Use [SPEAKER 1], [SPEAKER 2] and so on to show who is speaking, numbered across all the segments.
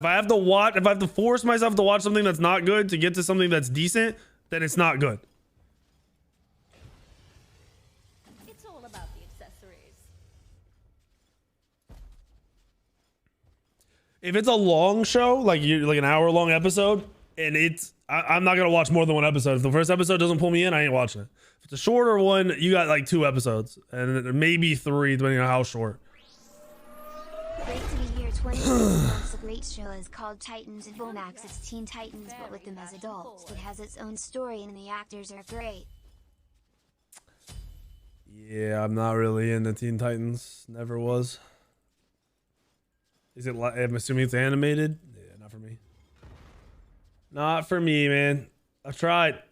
[SPEAKER 1] If I have to watch, if I have to force myself to watch something that's not good to get to something that's decent, then it's not good.
[SPEAKER 2] It's all about the accessories.
[SPEAKER 1] If it's a long show, like an hour-long episode, and I'm not gonna watch more than one episode. If the first episode doesn't pull me in, I ain't watching it. If it's a shorter one, you got like 2 episodes, and maybe 3, depending on how short.
[SPEAKER 3] Great to be here. 26 months. A great show is called Titans and Bomax. It's Teen Titans, but with them as adults. It has its own story, and the actors are great.
[SPEAKER 1] Yeah, I'm not really into Teen Titans. Never was. Is it? I'm assuming it's animated. Yeah, not for me. Not for me, man. I've tried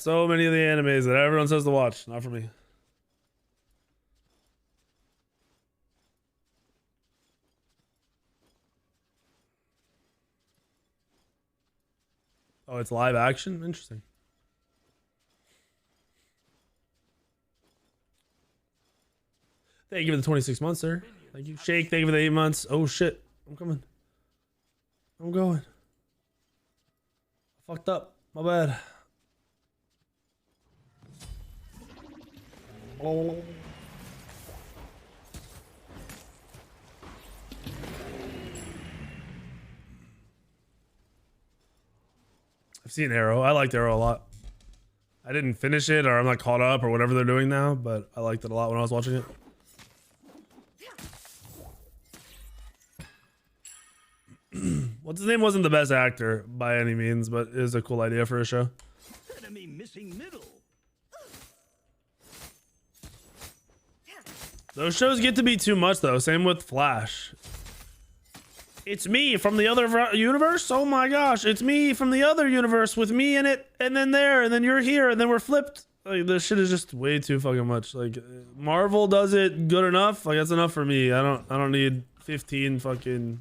[SPEAKER 1] so many of the animes that everyone says to watch. Not for me. Oh, it's live action? Interesting. Thank you for the 26 months, sir. Thank you. Shake, thank you for the 8 months. Oh, shit. I'm coming. I'm going. I fucked up. My bad. Oh. I've seen Arrow. I liked Arrow a lot. I didn't finish it, or I'm not caught up, or whatever they're doing now, but I liked it a lot when I was watching it. What's his name wasn't the best actor by any means, but it is a cool idea for a show.
[SPEAKER 4] Enemy missing middle.
[SPEAKER 1] Those shows get to be too much though. Same with Flash. It's me from the other universe. Oh my gosh, it's me from the other universe with me in it, and then there, and then you're here, and then we're flipped. Like, this shit is just way too fucking much. Like, Marvel does it good enough. Like, that's enough for me. I don't need 15 fucking.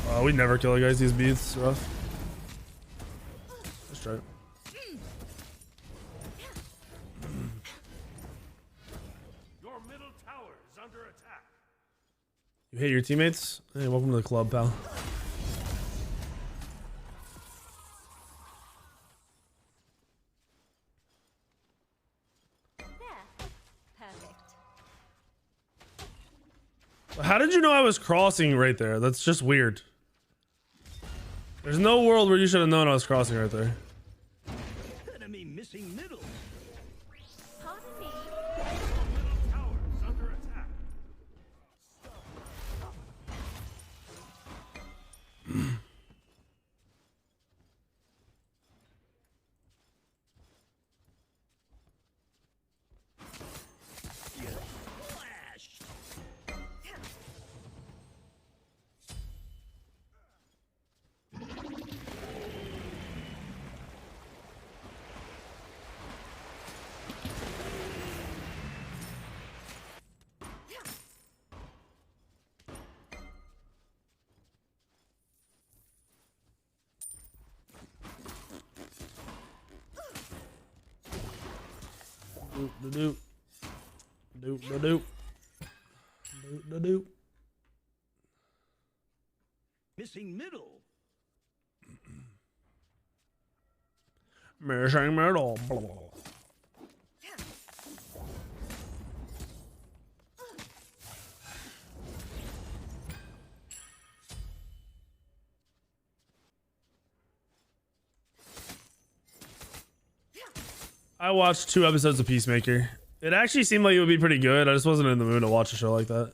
[SPEAKER 1] Oh, we never kill guys. These beats, it's rough. Let's try it.
[SPEAKER 4] Your middle tower is under attack.
[SPEAKER 1] You hate your teammates? Hey, welcome to the club, pal.
[SPEAKER 2] There. Perfect.
[SPEAKER 1] How did you know I was crossing right there? That's just weird. There's no world where you should have known I was crossing right there.
[SPEAKER 4] Enemy missing middle.
[SPEAKER 2] Pardon me.
[SPEAKER 4] Middle tower is under attack. Flash.
[SPEAKER 1] Doop, doop, doop, doop, doop, doop.
[SPEAKER 4] Missing middle.
[SPEAKER 1] Missing middle. I watched 2 episodes of Peacemaker. It actually seemed like it would be pretty good. I just wasn't in the mood to watch a show like that.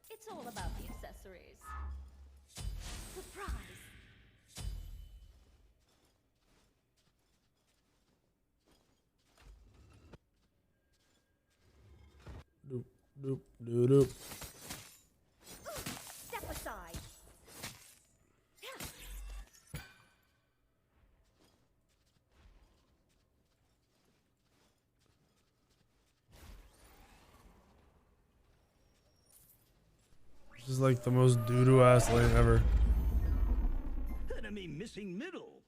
[SPEAKER 2] It's all about the accessories. Surprise.
[SPEAKER 1] Doop, doop, doop, doop.
[SPEAKER 2] Step aside.
[SPEAKER 1] This is like the most doo-doo ass lane ever.
[SPEAKER 4] Enemy missing middle.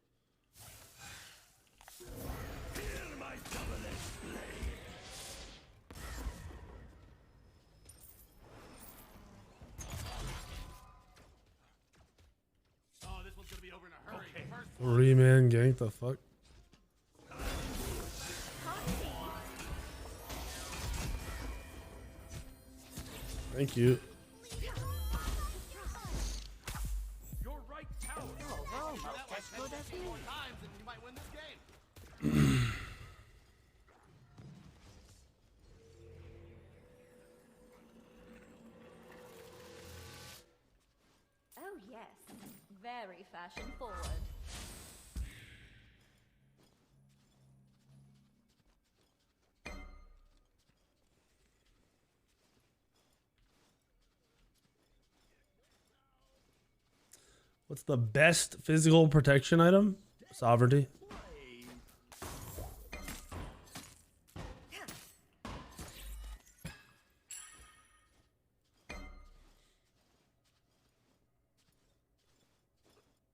[SPEAKER 1] 3-man gank, the fuck? Thank you.
[SPEAKER 4] Your right tower.
[SPEAKER 2] Oh yes, very fashion forward.
[SPEAKER 1] What's the best physical protection item? Sovereignty.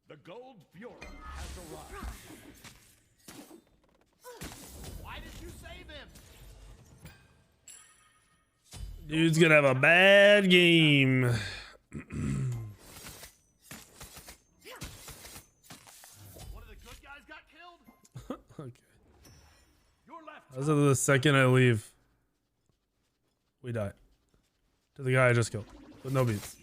[SPEAKER 4] The gold Fury has arrived. Why did you save him?
[SPEAKER 1] Dude's gonna have a bad game.
[SPEAKER 4] One of the good guys got killed.
[SPEAKER 1] Okay.
[SPEAKER 4] Your left
[SPEAKER 1] As of the second I leave, we die. To the guy I just killed. With no beats.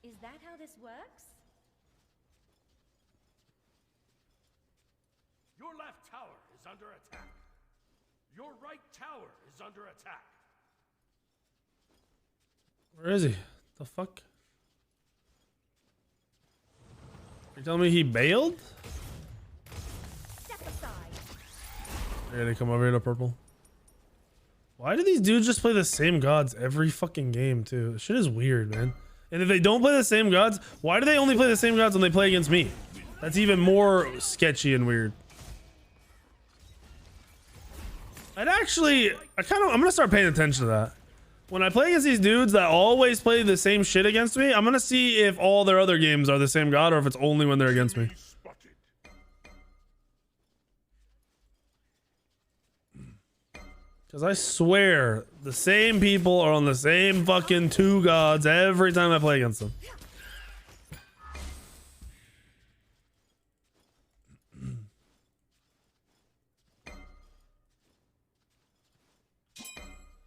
[SPEAKER 2] Is that how this works?
[SPEAKER 4] Your left tower is under attack. Your right tower is under attack.
[SPEAKER 1] Where is he? The fuck? You telling me he bailed?
[SPEAKER 2] Step aside.
[SPEAKER 1] They're gonna come over here to purple. Why do these dudes just play the same gods every fucking game too? This shit is weird, man. And if they don't play the same gods, why do they only play the same gods when they play against me? That's even more sketchy and weird. I'm gonna start paying attention to that. When I play against these dudes that always play the same shit against me, I'm gonna see if all their other games are the same god or if it's only when they're against me.
[SPEAKER 4] Spotted.
[SPEAKER 1] Because I swear, the same people are on the same fucking 2 gods every time I play against them.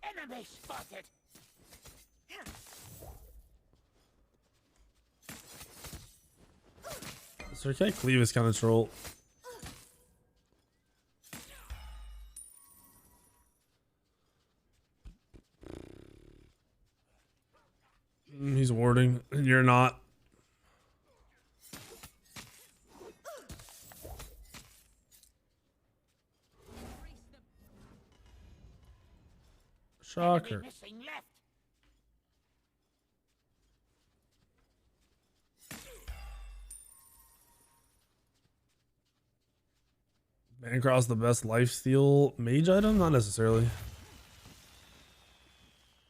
[SPEAKER 4] Enemy spotted.
[SPEAKER 1] Serqet cleave is kind of troll. He's warding, and you're not. Shocker.
[SPEAKER 4] Missing left.
[SPEAKER 1] Bancross the best lifesteal mage item? Not necessarily.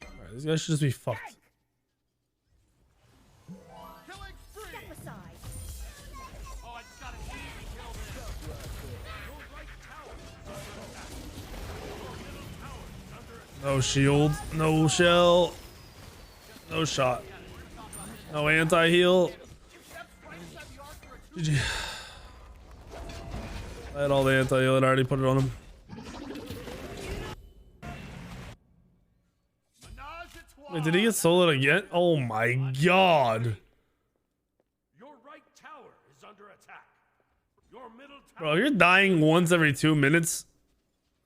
[SPEAKER 1] Alright, these guys should just be fucked.
[SPEAKER 4] Killing spree.
[SPEAKER 2] Step aside.
[SPEAKER 4] Oh, I just got an easy kill there. Your right tower is under attack. Your middle tower is under attack.
[SPEAKER 1] No shield, no shell, no shot, no anti-heal. GG. I had all the anti-heal and I already put it on him.
[SPEAKER 4] Menage a trois.
[SPEAKER 1] Wait, did he get soloed again? Oh my god.
[SPEAKER 4] Your right tower is under attack. Your middle tower.
[SPEAKER 1] Bro, you're dying once every 2 minutes.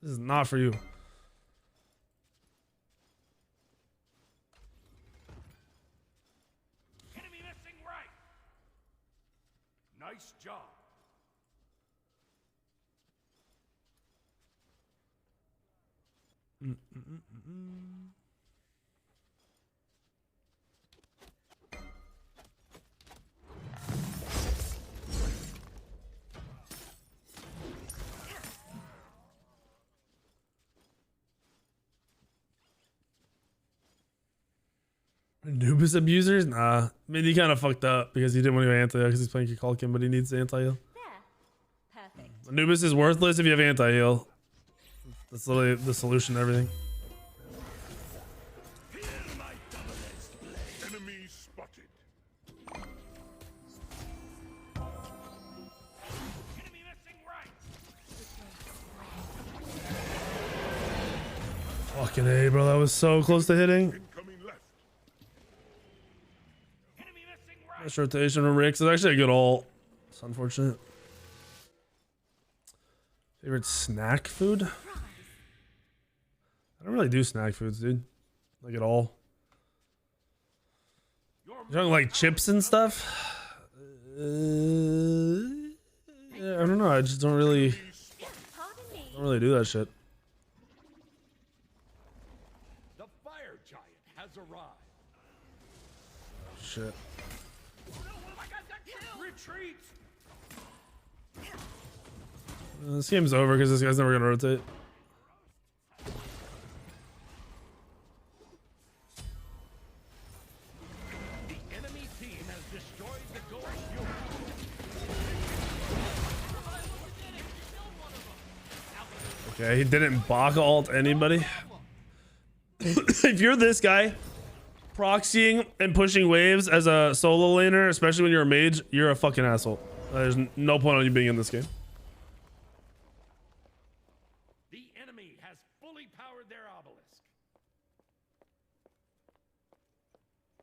[SPEAKER 1] This is not for you.
[SPEAKER 4] Enemy missing right. Nice job.
[SPEAKER 1] Anubis abusers? Nah. I mean, he kind of fucked up because he didn't want to go anti-heal because he's playing Kukulkan, but he needs the anti-heal.
[SPEAKER 2] There. Perfect.
[SPEAKER 1] Anubis is worthless if you have anti-heal. That's literally the solution to everything.
[SPEAKER 4] Enemy spotted. Enemy missing right.
[SPEAKER 1] Fucking A, bro. That was so close to hitting.
[SPEAKER 4] Incoming left. Enemy missing right.
[SPEAKER 1] This rotation from Rix is actually a good ult. It's unfortunate. Favorite snack food? I don't really do snack foods, dude. Like at all. You talking like chips and stuff? Yeah, I don't know. I just don't really do that shit.
[SPEAKER 4] The fire giant has arrived.
[SPEAKER 1] Shit.
[SPEAKER 4] Retreat.
[SPEAKER 1] This game's over because this guy's never gonna rotate.
[SPEAKER 4] The enemy team has destroyed the gold
[SPEAKER 1] Okay, he didn't Baka ult anybody. If you're this guy, proxying and pushing waves as a solo laner, especially when you're a mage, you're a fucking asshole. There's no point on you being in this game.
[SPEAKER 4] The enemy has fully powered their obelisk.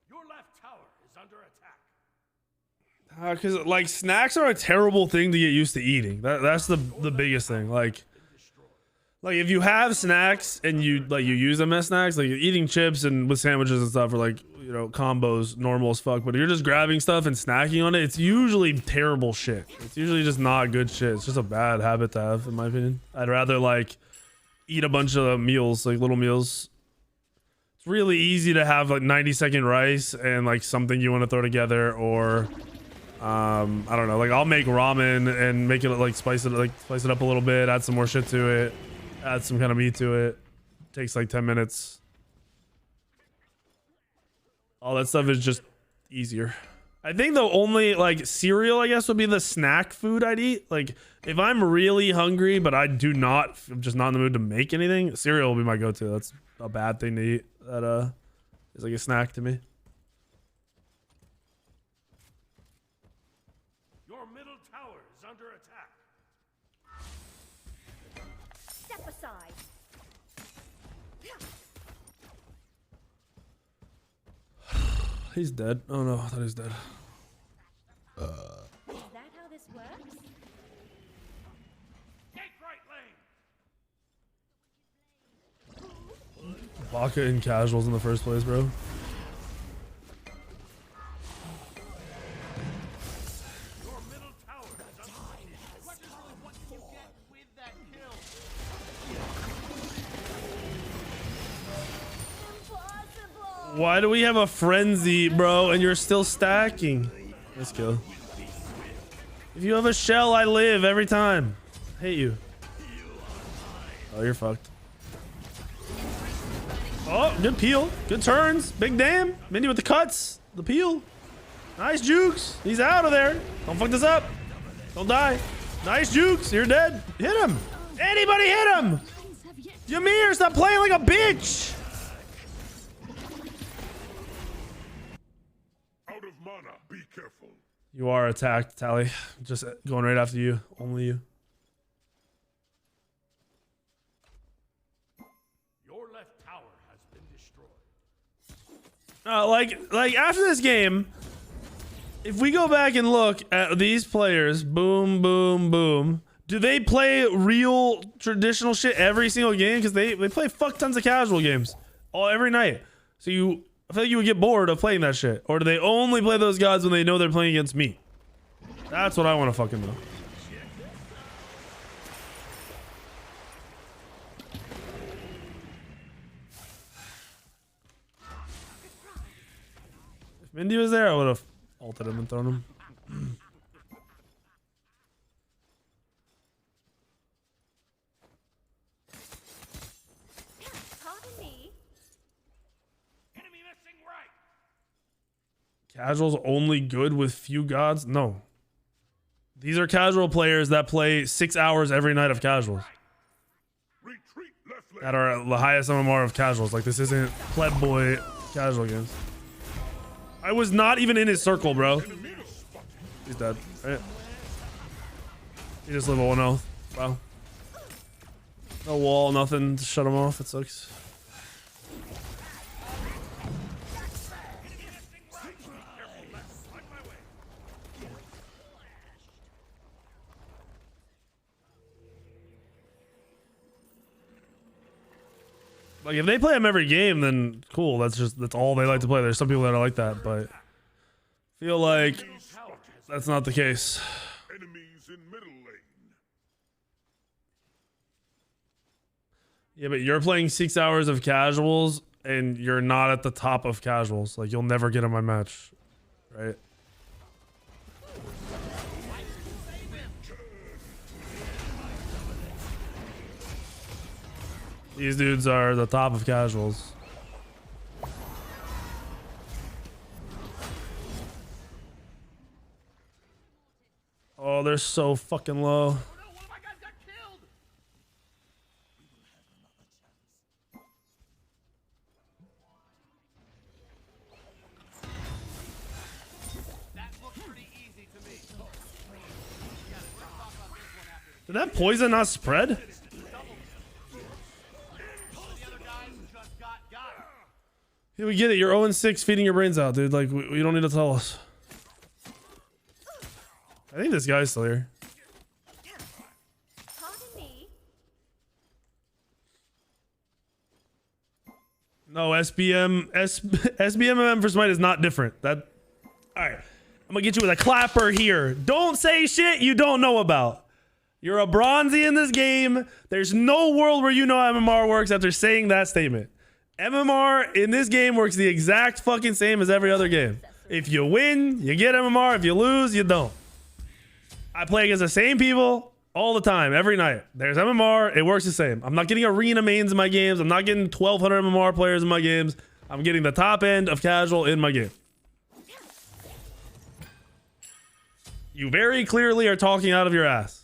[SPEAKER 4] Your left tower is under attack.
[SPEAKER 1] Because like snacks are a terrible thing to get used to eating. That's the biggest thing. Like if you have snacks and you use them as snacks, like eating chips and with sandwiches and stuff are like, you know, combos normal as fuck. But if you're just grabbing stuff and snacking on it, it's usually terrible shit. It's usually just not good shit. It's just a bad habit to have, in my opinion. I'd rather like eat a bunch of meals, like little meals. It's really easy to have like 90-second rice and like something you want to throw together, or I don't know, like I'll make ramen and make it like spice it up a little bit, add some more shit to it, add some kind of meat to it. Takes like 10 minutes. All that stuff is just easier. I think the only like cereal, I guess, would be the snack food I'd eat. Like if I'm really hungry, but I'm just not in the mood to make anything, cereal will be my go-to. That's a bad thing to eat. That is like a snack to me.
[SPEAKER 4] Your middle tower is under attack.
[SPEAKER 2] Step aside.
[SPEAKER 1] He's dead. Oh no, I thought he was dead.
[SPEAKER 2] Is that how this works?
[SPEAKER 4] Take right lane.
[SPEAKER 1] Baka in casuals in the first place, bro.
[SPEAKER 4] Your middle tower is under attack. What you get with that kill?
[SPEAKER 2] Impossible!
[SPEAKER 1] Why do we have a frenzy, bro, and you're still stacking? Let's go. If you have a shell, I live every time. Hate you. Oh, you're fucked. Oh, good peel. Good turns. Big damn. Mindy with the cuts. The peel. Nice jukes. He's out of there. Don't fuck this up. Don't die. Nice jukes. You're dead. Hit him. Anybody hit him. Ymir, stop playing like a bitch.
[SPEAKER 4] Out of mana. Be careful.
[SPEAKER 1] You are attacked, Tally. Just going right after you. Only you.
[SPEAKER 4] Your left tower has been destroyed.
[SPEAKER 1] Like after this game, if we go back and look at these players, boom, boom, boom, do they play real traditional shit every single game? Because they play fuck tons of casual games every night. So I feel like you would get bored of playing that shit. Or do they only play those gods when they know they're playing against me? That's what I want to fucking know. If Mindy was there, I would have ulted him and thrown him.
[SPEAKER 2] Pardon me.
[SPEAKER 4] Enemy missing right.
[SPEAKER 1] Casual's only good with few gods? No. These are casual players that play 6 hours every night of casuals.
[SPEAKER 4] Retreat left lane.
[SPEAKER 1] That are the highest MMR of casuals. Like, this isn't pleb boy casual games. I was not even in his circle, bro. He's dead, right? He just live a 1 health. Wow. No wall, nothing to shut him off. It sucks. Like, if they play him every game, then cool. That's all they like to play. There's some people that are like that, but I feel like that's not the case.
[SPEAKER 4] Enemies in middle lane.
[SPEAKER 1] Yeah, but you're playing 6 hours of casuals and you're not at the top of casuals. Like, you'll never get in my match, right? These dudes are the top of casuals. Oh, they're so fucking low.
[SPEAKER 4] Oh no, one of my guys got killed. That looked pretty easy to me.
[SPEAKER 1] Did that poison not spread?
[SPEAKER 4] The other guys just got it.
[SPEAKER 1] Yeah, we get it. You're 0-6 feeding your brains out, dude. Like, you don't need to tell us. I think this guy's still here.
[SPEAKER 2] Pardon me.
[SPEAKER 1] No, SBMMM for Smite is not different. That, all right. I'm gonna get you with a clapper here. Don't say shit you don't know about. You're a bronzy in this game. There's no world where you know MMR works after saying that statement. MMR in this game works the exact fucking same as every other game. If you win, you get MMR. If you lose, you don't. I play against the same people all the time, every night. There's MMR. It works the same. I'm not getting arena mains in my games. I'm not getting 1,200 MMR players in my games. I'm getting the top end of casual in my game. You very clearly are talking out of your ass.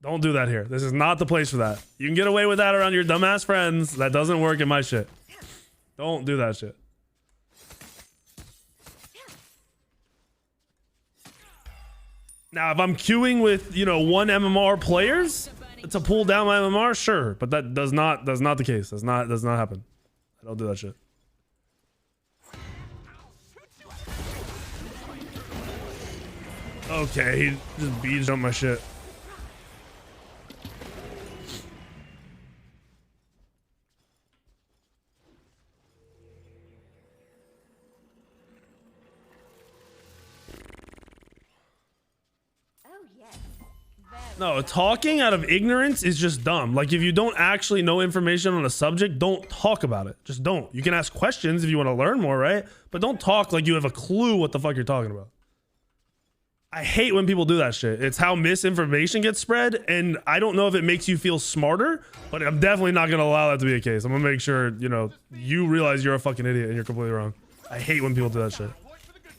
[SPEAKER 1] Don't do that here. This is not the place for that. You can get away with that around your dumbass friends. That doesn't work in my shit. Don't do that shit. Now, if I'm queuing with, you know, 1 MMR players to pull down my MMR, sure, but that's not the case. Does not happen. I don't do that shit. Okay, he just beat up my shit.
[SPEAKER 2] Oh yes. Very
[SPEAKER 1] No, talking out of ignorance is just dumb. Like, if you don't actually know information on a subject, don't talk about it. Just don't. You can ask questions if you want to learn more, right? But don't talk like you have a clue what the fuck you're talking about. I hate when people do that shit. It's how misinformation gets spread, and I don't know if it makes you feel smarter, but I'm definitely not going to allow that to be the case. I'm going to make sure, you know, you realize you're a fucking idiot and you're completely wrong. I hate when people do that shit.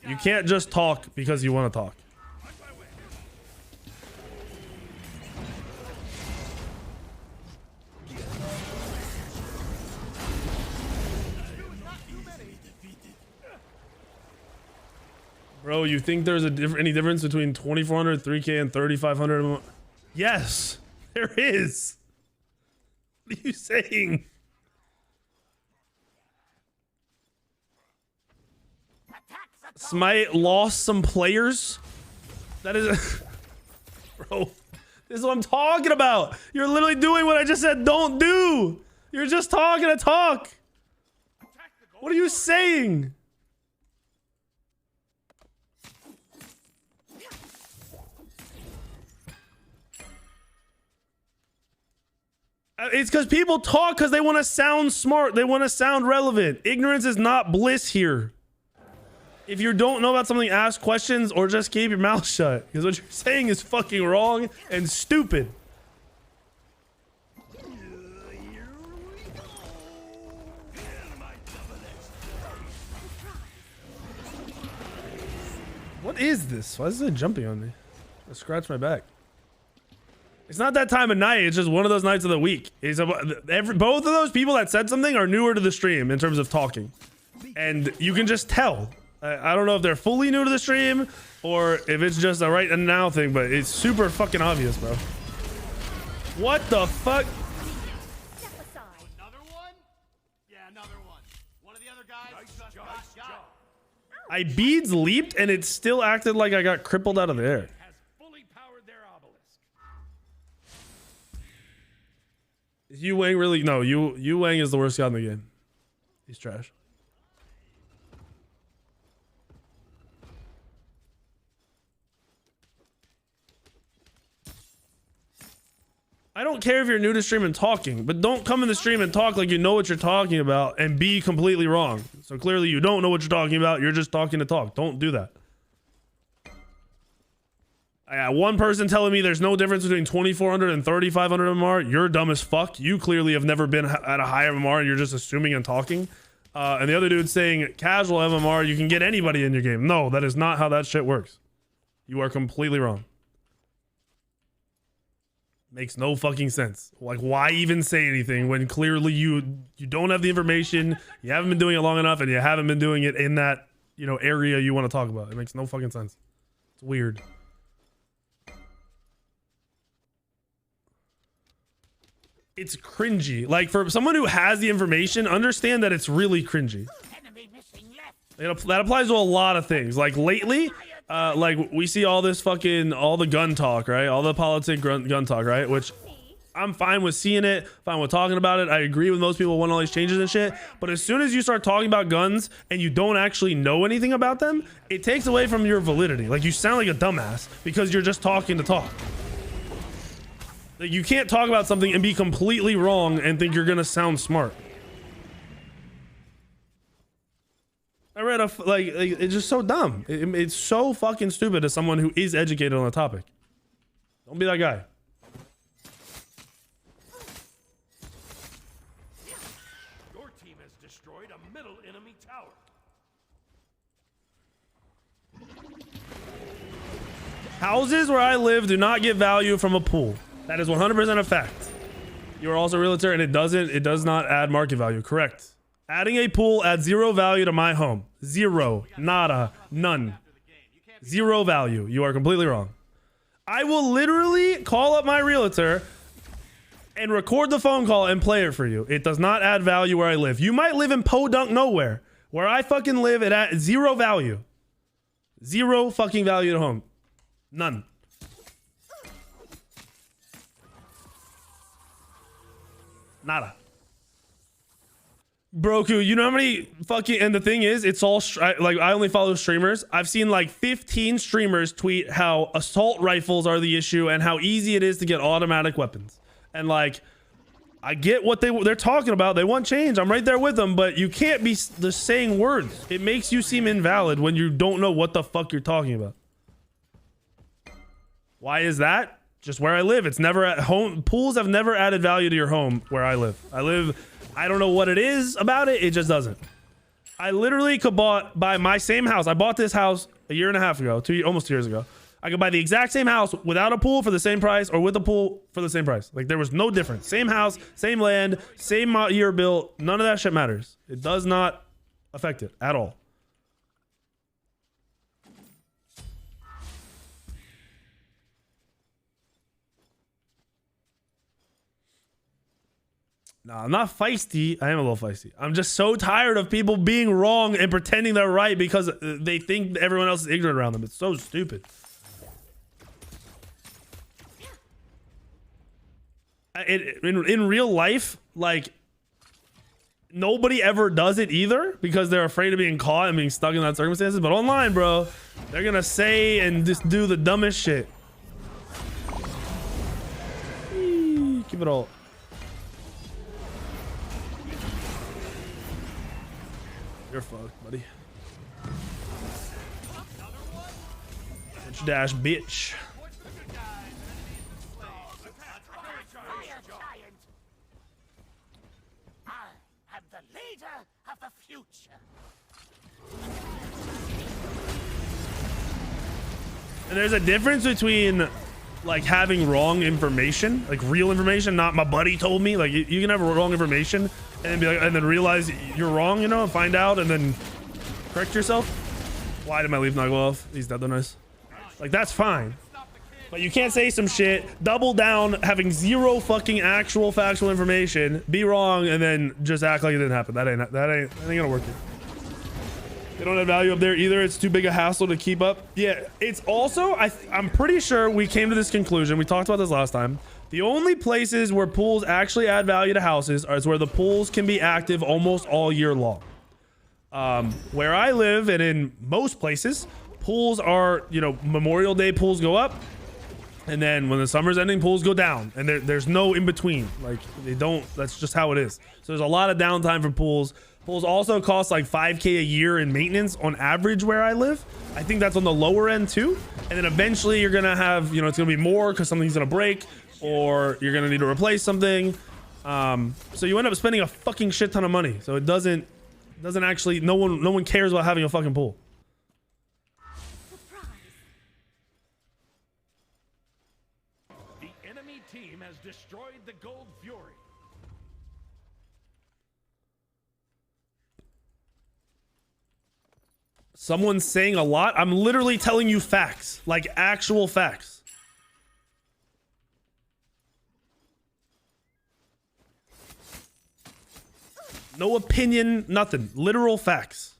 [SPEAKER 1] You can't just talk because you want to talk. Bro, you think there's any difference between 2,400, 3K, and 3,500? Yes, there is. What are you saying? Smite lost some players? That is... Bro, this is what I'm talking about. You're literally doing what I just said don't do. You're just talking to talk. What are you saying? It's because people talk because they want to sound smart. They want to sound relevant. Ignorance is not bliss here. If you don't know about something, ask questions or just keep your mouth shut. Because what you're saying is fucking wrong and stupid. What is this? Why is it jumping on me? I scratched my back. It's not that time of night. It's just one of those nights of the week. Both of those people that said something are newer to the stream in terms of talking. And you can just tell. I don't know if they're fully new to the stream or if it's just a right and now thing, but it's super fucking obvious, bro. What the fuck?
[SPEAKER 4] Another one? Yeah, another one. One of the other guys just got.
[SPEAKER 1] I beads leaped and it still acted like I got crippled out of the air.
[SPEAKER 4] Has fully powered their obelisk.
[SPEAKER 1] Is Yu Wang really? No, Yu Wang is the worst guy in the game. He's trash. I don't care if you're new to stream and talking, but don't come in the stream and talk like you know what you're talking about and be completely wrong. So clearly you don't know what you're talking about. You're just talking to talk. Don't do that. I got one person telling me there's no difference between 2400 and 3500 MMR. You're dumb as fuck. You clearly have never been at a higher MMR and you're just assuming and talking. And the other dude saying casual MMR, you can get anybody in your game. No, that is not how that shit works. You are completely wrong. Makes no fucking sense. Like, why even say anything when clearly you don't have the information, you haven't been doing it long enough, and you haven't been doing it in that, you know, area you want to talk about. It makes no fucking sense. It's weird. It's cringy. Like, for someone who has the information, understand that it's really cringy. That applies to a lot of things. Like, lately, like we see all this fucking, all the gun talk, right? All the politic gun talk, right? Which I'm fine with seeing it, fine with talking about it. I agree with most people want all these changes and shit. But as soon as you start talking about guns and you don't actually know anything about them, it takes away from your validity. Like, you sound like a dumbass because you're just talking to talk. Like, you can't talk about something and be completely wrong and think you're gonna sound smart. I read it's just so dumb. It's so fucking stupid as someone who is educated on the topic. Don't be that guy.
[SPEAKER 4] Your team has destroyed a middle enemy tower.
[SPEAKER 1] Houses where I live do not get value from a pool. That is 100% a fact. You are also a realtor and it does not add market value. Correct. Adding a pool adds zero value to my home. Zero. Nada. None. Zero value. You are completely wrong. I will literally call up my realtor and record the phone call and play it for you. It does not add value where I live. You might live in Podunk nowhere. Where I fucking live, it adds zero value. Zero fucking value to home. None. Nada. Broku, you know how many fucking, and the thing is, it's all like, I only follow streamers. I've seen like 15 streamers tweet how assault rifles are the issue and how easy it is to get automatic weapons. And like, I get what they're talking about. They want change. I'm right there with them, but you can't be just saying words. It makes you seem invalid when you don't know what the fuck you're talking about. Why is that? Just where I live. It's never at home. Pools have never added value to your home where I live. I don't know what it is about it. It just doesn't. I literally could buy my same house. I bought this house a year and a half ago, almost 2 years ago. I could buy the exact same house without a pool for the same price or with a pool for the same price. Like, there was no difference. Same house, same land, same year built. None of that shit matters. It does not affect it at all. No, I'm not feisty. I am a little feisty. I'm just so tired of people being wrong and pretending they're right because they think everyone else is ignorant around them. It's so stupid. In real life, like, nobody ever does it either because they're afraid of being caught and being stuck in that circumstances. But online, bro, they're gonna say and just do the dumbest shit. Keep it all. You're fucked, buddy. Dash, bitch.
[SPEAKER 5] I am the leader of the future.
[SPEAKER 1] And there's a difference between like having wrong information, like real information, not my buddy told me. Like you can have wrong information and then be like, and then realize you're wrong, you know, and find out and then correct yourself. Why did my leaf not go off? He's dead, though. Nice. Like that's fine. But you can't say some shit, double down, having zero fucking actual factual information, be wrong, and then just act like it didn't happen. That ain't gonna work here. They don't have value up there either. It's too big a hassle to keep up. Yeah, it's also, I'm pretty sure we came to this conclusion. We talked about this last time. The only places where pools actually add value to houses is where the pools can be active almost all year long. Where I live and in most places, pools are, you know, Memorial Day pools go up. And then when the summer's ending, pools go down, and there's no in between. Like they don't. That's just how it is. So there's a lot of downtime for pools. Pools also cost like $5K a year in maintenance on average where I live. I think that's on the lower end too. And then eventually you're gonna have, you know, it's gonna be more because something's gonna break, or you're gonna need to replace something. So you end up spending a fucking shit ton of money. So it doesn't actually. No one cares about having a fucking pool.
[SPEAKER 4] Team has destroyed the Gold Fury.
[SPEAKER 1] Someone's saying a lot. I'm literally telling you facts, like actual facts. No opinion, nothing. Literal facts.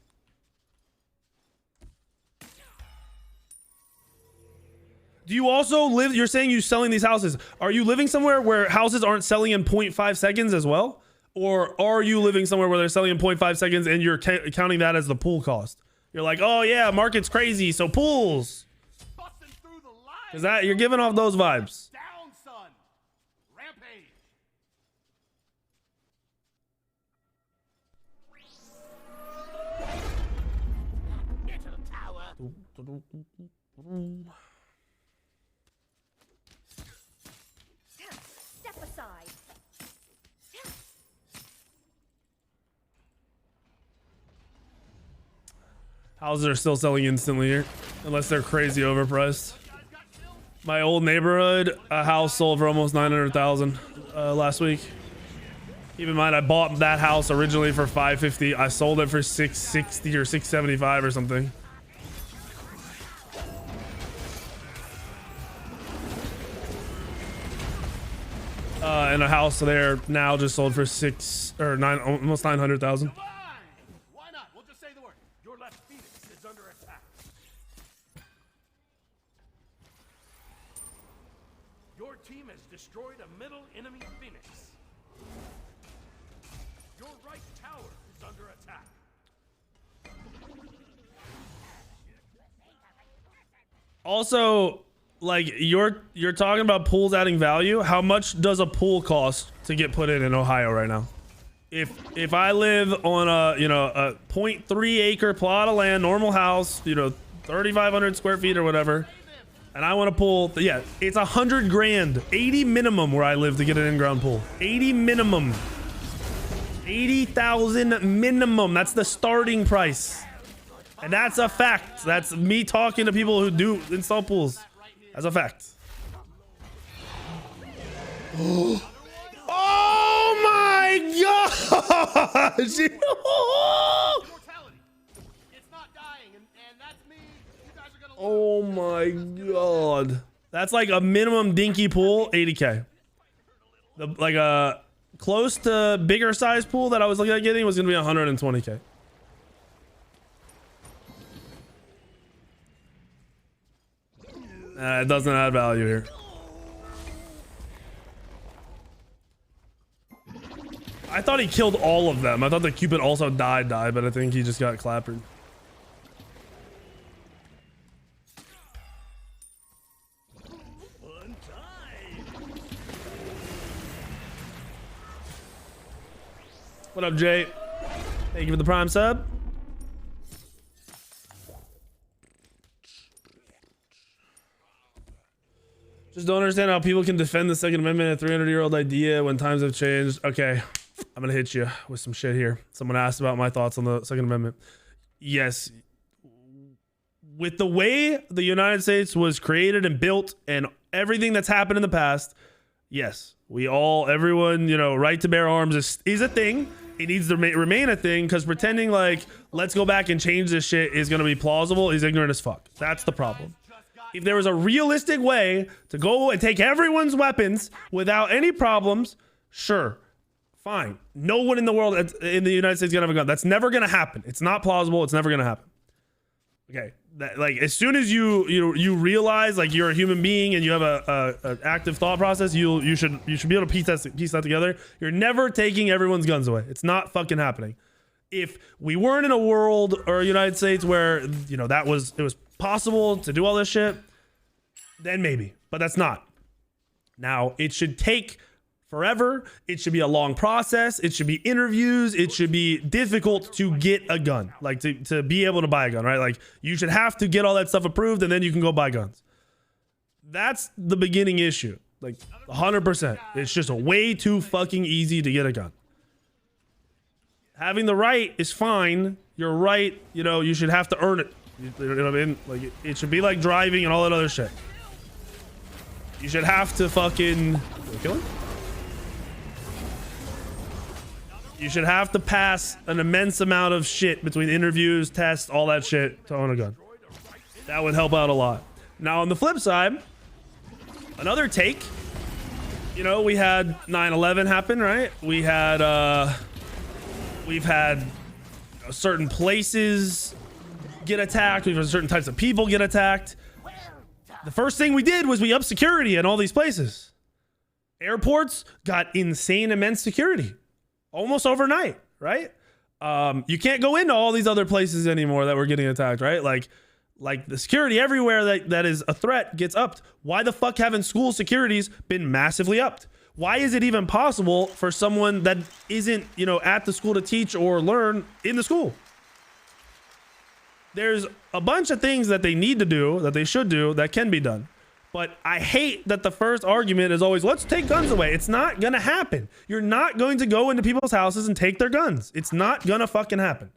[SPEAKER 1] Do you also live, you're saying you're selling these houses. Are you living somewhere where houses aren't selling in 0.5 seconds as well? Or are you living somewhere where they're selling in 0.5 seconds and you're counting that as the pool cost? You're like, oh yeah, market's crazy, so pools. Is that, you're giving off those vibes.
[SPEAKER 4] Down, son. Rampage.
[SPEAKER 5] Get to the tower.
[SPEAKER 2] Step aside.
[SPEAKER 1] Houses are still selling instantly here, unless they're crazy overpriced. My old neighborhood, a house sold for almost 900,000 last week. Keep in mind, I bought that house originally for 550. I sold it for 660 or 675 or something. And a house there now just sold for almost 900,000.
[SPEAKER 4] Why not? We'll just say the word. Your left Phoenix is under attack. Your team has destroyed a middle enemy Phoenix. Your right tower is under attack.
[SPEAKER 1] Also, like you're talking about pools adding value. How much does a pool cost to get put in Ohio right now? If I live on a, you know, a 0.3 acre plot of land, normal house, you know, 3,500 square feet or whatever, and I want a pool, yeah, it's 100 grand, 80 minimum where I live to get an in-ground pool. 80 minimum, 80,000 minimum. That's the starting price, and that's a fact. That's me talking to people who do install pools. That's a fact. Oh my gosh!
[SPEAKER 4] It's not dying, and that's me. You guys are gonna
[SPEAKER 1] Oh my god. That's like a minimum dinky pool, 80K. Like a close to bigger size pool that I was looking at getting was gonna be 120K. It doesn't add value here. I thought he killed all of them. I thought the Cupid also died, but I think he just got clappered. What up, Jay? Thank you for the prime sub. Just don't understand how people can defend the Second Amendment, a 300-year-old idea when times have changed. Okay, I'm gonna hit you with some shit here. Someone asked about my thoughts on the Second Amendment. Yes, with the way the United States was created and built and everything that's happened in the past, yes, everyone, right to bear arms is a thing. It needs to remain a thing, because pretending like, let's go back and change this shit is going to be plausible is ignorant as fuck. That's the problem. If there was a realistic way to go and take everyone's weapons without any problems, sure, fine. No one in the world in the United States is going to have a gun. That's never going to happen. It's not plausible. It's never going to happen. Okay. Like, as soon as you realize like you're a human being and you have a active thought process, you should be able to piece that together. You're never taking everyone's guns away. It's not fucking happening. If we weren't in a world or a United States where it was possible to do all this shit, then maybe, but that's not. Now it should take forever. It should be a long process. It should be interviews. It should be difficult to get a gun, like to be able to buy a gun, right? Like you should have to get all that stuff approved and then you can go buy guns. That's the beginning issue. Like 100%. It's just way too fucking easy to get a gun. Having the right is fine. You're right. You should have to earn it. You know what I mean? Like it should be like driving and all that other shit. You should have to fucking kill him. You should have to pass an immense amount of shit between interviews, tests, all that shit to own a gun. That would help out a lot. Now, on the flip side, another take. We had 9/11 happen, right? We've had certain places get attacked. We've had certain types of people get attacked. The first thing we did was we upped security in all these places. Airports got insane, immense security. Almost overnight, right? You can't go into all these other places anymore that were getting attacked, right? Like the security everywhere that is a threat gets upped. Why the fuck haven't school securities been massively upped? Why is it even possible for someone that isn't, at the school to teach or learn in the school? There's a bunch of things that they need to do, that they should do, that can be done. But I hate that the first argument is always, let's take guns away. It's not going to happen. You're not going to go into people's houses and take their guns. It's not going to fucking happen.